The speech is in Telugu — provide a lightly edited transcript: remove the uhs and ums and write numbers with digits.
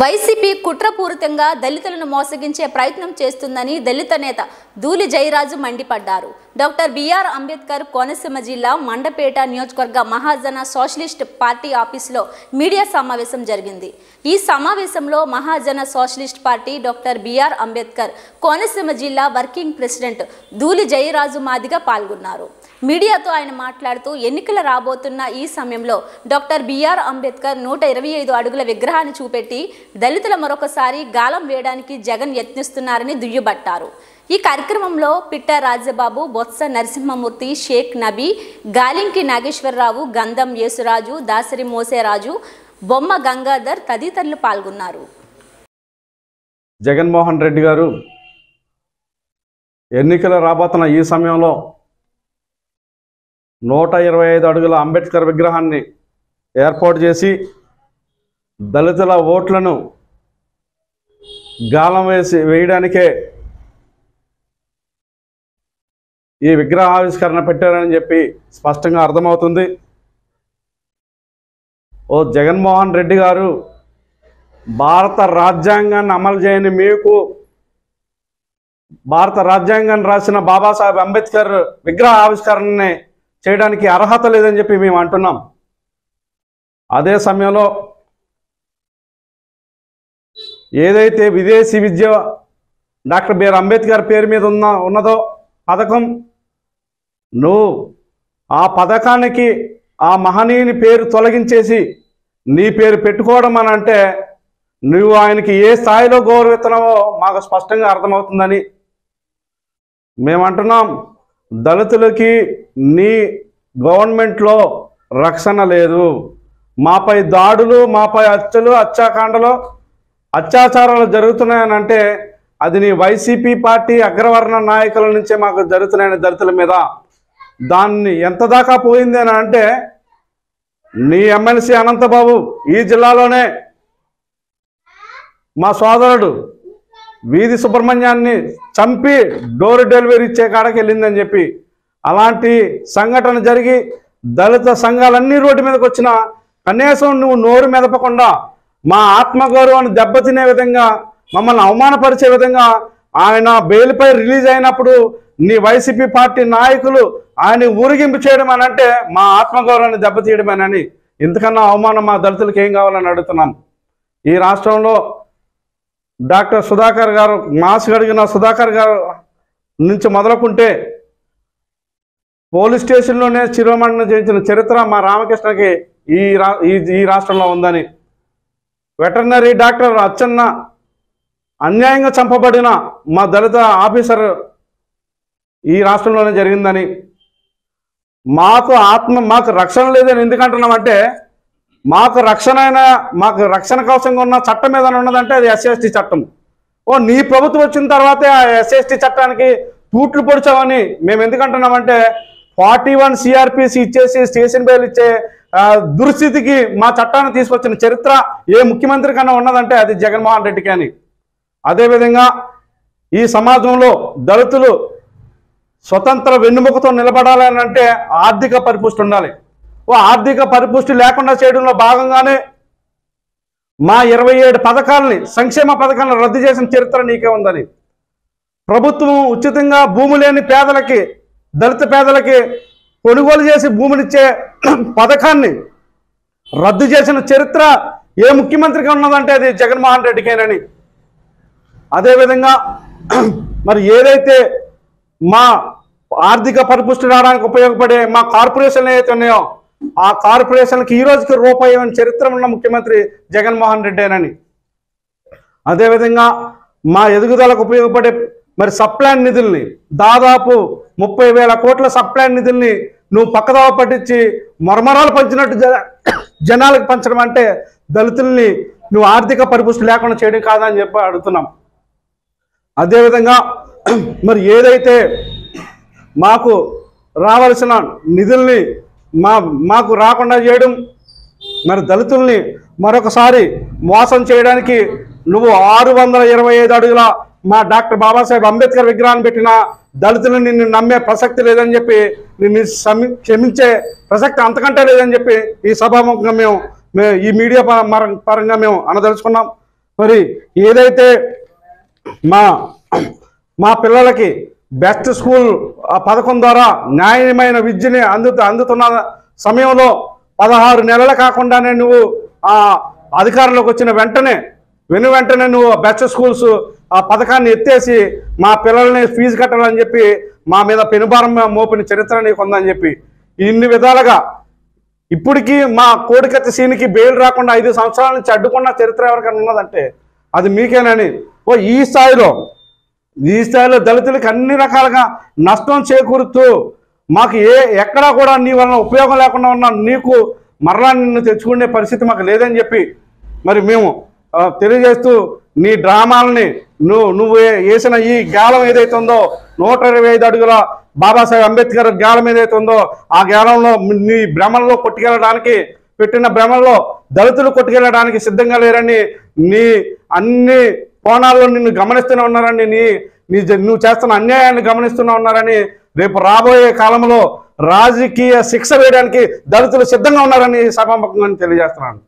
వైసీపీ కుట్రపూరితంగా దళితులను మోసగించే ప్రయత్నం చేస్తుందని దళిత నేత దూలి జయరాజు మండిపడ్డారు. డాక్టర్ బిఆర్ అంబేద్కర్ కోనసీమ జిల్లా మండపేట నియోజకవర్గ మహాజన సోషలిస్ట్ పార్టీ ఆఫీసులో మీడియా సమావేశం జరిగింది. ఈ సమావేశంలో Mahajana Socialist Party doctor B R Ambedkar Konaseema జిల్లా వర్కింగ్ ప్రెసిడెంట్ దూలి జయరాజు మాదిగ పాల్గొన్నారు. మీడియాతో ఆయన మాట్లాడుతూ ఎన్నికలు రాబోతున్న ఈ సమయంలో డాక్టర్ బిఆర్ అంబేద్కర్ 125 అడుగుల విగ్రహాన్ని చూపెట్టి దళితుల మరొకసారి గాలం వేయడానికి జగన్ యత్నిస్తున్నారని దుయ్యబట్టారు. ఈ కార్యక్రమంలో పిట్ట రాజబాబు, బొత్స నరసింహమూర్తి, షేక్ నబీ, గాలింకి నాగేశ్వరరావు, గంధం యేసురాజు, దాసరి మోసేరాజు, బొమ్మ గంగాధర్ తదితరులు పాల్గొన్నారు. జగన్మోహన్ రెడ్డి గారు ఎన్నికలు రాబోతున్న ఈ సమయంలో 125 అడుగుల అంబేద్కర్ విగ్రహాన్ని ఏర్పాటు చేసి దళితుల ఓట్లను గాలం వేయడానికే ఈ విగ్రహ ఆవిష్కరణ పెట్టారని చెప్పి స్పష్టంగా అర్థమవుతుంది. ఓ జగన్మోహన్ రెడ్డి గారు, భారత రాజ్యాంగాన్ని అమలు చేయని మీకు భారత రాజ్యాంగాన్ని రాసిన బాబాసాహెబ్ అంబేద్కర్ విగ్రహ ఆవిష్కరణని చేయడానికి అర్హత లేదని చెప్పి మేము అంటున్నాం. అదే సమయంలో ఏదైతే విదేశీ విద్య డాక్టర్ బిఆర్ అంబేద్కర్ పేరు మీద ఉన్నదో పథకం, నువ్వు ఆ పథకానికి ఆ మహనీయుని పేరు తొలగించేసి నీ పేరు పెట్టుకోవడం అని అంటే నువ్వు ఆయనకి ఏ స్థాయిలో గౌరవిస్తున్నావో మాకు స్పష్టంగా అర్థమవుతుందని మేమంటున్నాం. దళితులకి నీ గవర్నమెంట్లో రక్షణ లేదు. మాపై దాడులు, మాపై హత్యలు, హత్యాకాండలు, అత్యాచారాలు జరుగుతున్నాయని అంటే అది నీ వైసీపీ పార్టీ అగ్రవర్ణ నాయకుల నుంచే మాకు జరుగుతున్నాయని దళితుల మీద. దాన్ని ఎంత దాకా పోయింది అని అంటే నీ ఎమ్మెల్సీ అనంతబాబు ఈ జిల్లాలోనే మా సోదరుడు వీధి సుబ్రహ్మణ్యాన్ని చంపి డోర్ డెలివరీ ఇచ్చే కాడకి వెళ్ళిందని చెప్పి అలాంటి సంఘటన జరిగి దళిత సంఘాలన్నీ రోడ్డు మీదకి వచ్చినా కనీసం నువ్వు నోరు మెదపకుండా మా ఆత్మగౌరవాన్ని దెబ్బతినే విధంగా, మమ్మల్ని అవమానపరిచే విధంగా ఆయన బెయిల్పై రిలీజ్ అయినప్పుడు నీ వైసీపీ పార్టీ నాయకులు ఆయన ఊరిగింపు చేయడం అని అంటే మా ఆత్మగౌరవాన్ని దెబ్బతీయడమేనని. ఇంతకన్నా అవమానం మా దళితులకు ఏం కావాలని అడుగుతున్నాం. ఈ రాష్ట్రంలో డాక్టర్ సుధాకర్ గారు, మాస్ గడిగిన సుధాకర్ గారు నుంచి మొదలుకుంటే పోలీస్ స్టేషన్లోనే శిరోమణి చేయించిన చరిత్ర మా రామకృష్ణకి ఈ రాష్ట్రంలో ఉందని, వెటర్నరీ డాక్టర్ అచ్చన్న అన్యాయంగా చంపబడిన మా దళిత ఆఫీసర్ ఈ రాష్ట్రంలోనే జరిగిందని, మాకు రక్షణ లేదని ఎందుకంటున్నామంటే మాకు రక్షణ కోసంగా ఉన్న చట్టం ఏదైనా ఉన్నదంటే అది SC/ST చట్టం. నీ ప్రభుత్వం వచ్చిన తర్వాతే ఆ SC/ST చట్టానికి తూట్లు పొడిచామని మేము ఎందుకంటున్నామంటే 41 CRPC ఇచ్చేసి స్టేషన్ బెయిల్ ఇచ్చే దుస్థితికి మా చట్టాన్ని తీసుకొచ్చిన చరిత్ర ఏ ముఖ్యమంత్రి కన్నా ఉన్నదంటే అది జగన్మోహన్ రెడ్డికి అని. అదేవిధంగా ఈ సమాజంలో దళితులు స్వతంత్ర వెన్నుముకతో నిలబడాలని అంటే ఆర్థిక పరిపుష్టి ఉండాలి. ఆర్థిక పరిపుష్టి లేకుండా చేయడంలో భాగంగానే మా 27 పథకాలని, సంక్షేమ పథకాలను రద్దు చేసిన చరిత్ర నీకే ఉందని, ప్రభుత్వం ఉచితంగా భూమి లేని పేదలకి, దళిత పేదలకి కొనుగోలు చేసి భూములిచ్చే పథకాన్ని రద్దు చేసిన చరిత్ర ఏ ముఖ్యమంత్రికి ఉన్నదంటే అది జగన్మోహన్ రెడ్డికేనని. అదేవిధంగా మరి ఏదైతే మా ఆర్థిక పరిపుష్టి రావడానికి ఉపయోగపడే మా కార్పొరేషన్లు ఏవైతే ఉన్నాయో ఆ కార్పొరేషన్కి ఈ రోజుకి రూపాయి చరిత్ర ఉన్న ముఖ్యమంత్రి జగన్మోహన్ రెడ్డేనని. అదేవిధంగా మా ఎదుగుదలకు ఉపయోగపడే మరి సప్లాన్ నిధుల్ని దాదాపు 30,000 కోట్ల సప్లాన్ నిధుల్ని నువ్వు పక్కదావ పట్టించి మరమరాలు పంచినట్టు జనాలకు పంచడం అంటే దళితుల్ని నువ్వు ఆర్థిక పరిపుష్టి లేకుండా చేయడం కాదని చెప్పి అడుగుతున్నాం. అదేవిధంగా మరి ఏదైతే మాకు రావాల్సిన నిధుల్ని మాకు రాకుండా చేయడం, మరి దళితుల్ని మరొకసారి మోసం చేయడానికి నువ్వు 625 అడుగుల మా డాక్టర్ బాబాసాహెబ్ అంబేద్కర్ విగ్రహాన్ని పెట్టిన దళితులను నిన్ను నమ్మే ప్రసక్తి లేదని చెప్పి, నిన్ను క్షమించే ప్రసక్తి అంతకంటే లేదని చెప్పి ఈ సభాముఖంగా మేము ఈ మీడియా పరంగా మేము అనదలుచుకున్నాం. మరి ఏదైతే మా మా పిల్లలకి బెస్ట్ స్కూల్ పథకం ద్వారా న్యాయమైన విద్యని అందుతున్న సమయంలో 16 నెలలు కాకుండానే నువ్వు అధికారంలోకి వచ్చిన వెంటనే నువ్వు బెస్ట్ స్కూల్స్ ఆ పథకాన్ని ఎత్తేసి మా పిల్లల్ని ఫీజు కట్టాలని చెప్పి మా మీద పెనుభారం మోపిన చరిత్ర నీకు ఉందని చెప్పి ఇన్ని విధాలుగా ఇప్పటికీ మా కోడికత్తి సీనికి బెయిల్ రాకుండా 5 సంవత్సరాల నుంచి అడ్డుకున్న చరిత్ర ఎవరికైనా ఉన్నదంటే అది మీకేనని ఈ స్థాయిలో దళితులకి అన్ని రకాలుగా నష్టం చేకూరుతూ మాకు ఎక్కడా కూడా నీ వలన ఉపయోగం లేకుండా ఉన్న నీకు మరలా నిన్ను తెచ్చుకునే పరిస్థితి మాకు లేదని చెప్పి మరి మేము తెలియజేస్తూ నీ డ్రామాలని నువ్వు వేసిన ఈ గాలం ఏదైతే ఉందో 125 అడుగుల బాబాసాహెబ్ అంబేద్కర్ గాలం ఏదైతే ఉందో ఆ గాలంలో నీ భ్రమల్లో కొట్టుకెళ్ళడానికి పెట్టిన భ్రమల్లో దళితులు కొట్టుకెళ్ళడానికి సిద్ధంగా లేరని నీ అన్ని కోణాల్లో నిన్ను గమనిస్తూనే ఉన్నారని నువ్వు చేస్తున్న అన్యాయాన్ని గమనిస్తూనే ఉన్నారని రేపు రాబోయే కాలంలో రాజకీయ శిక్ష వేయడానికి దళితులు సిద్ధంగా ఉన్నారని సభాముఖంగా తెలియజేస్తున్నాను.